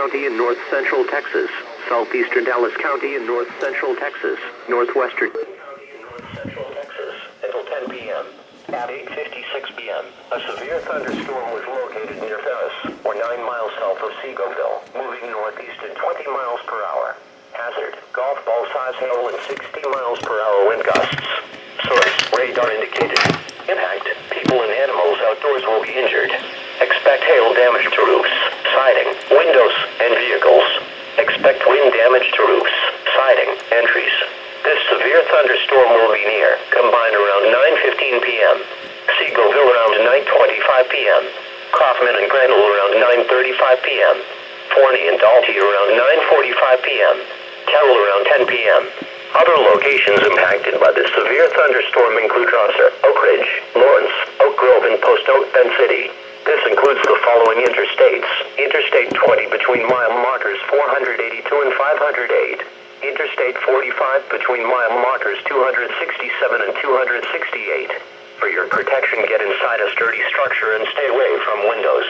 County in north central Texas, southeastern Dallas County in north central Texas, northwestern until 10 p.m. At 8:56 p.m., a severe thunderstorm was located near Ferris, or 9 miles south of Seagoville, moving northeast at 20 miles per hour. Hazard, golf ball size hail and 60 miles per hour wind gusts. Source, radar indicated. Impact, people and animals outdoors will be injured. Expect hail damage to roofs, siding, windows, and vehicles. Expect wind damage to roofs, siding, entries. This severe thunderstorm will be near, combined around 9:15 p.m. Seagoville around 9:25 p.m. Kaufman and Granville around 9:35 p.m. Forney and Dalty around 9:45 p.m. Carroll around 10 p.m. Other locations impacted by this severe thunderstorm include Rosser, Oak Ridge, Lawrence, Oak Grove, and Post Oak, Bend City. This includes the following interstates. Interstate 20 between mile markers 482 and 508. Interstate 45 between mile markers 267 and 268. For your protection, get inside a sturdy structure and stay away from windows.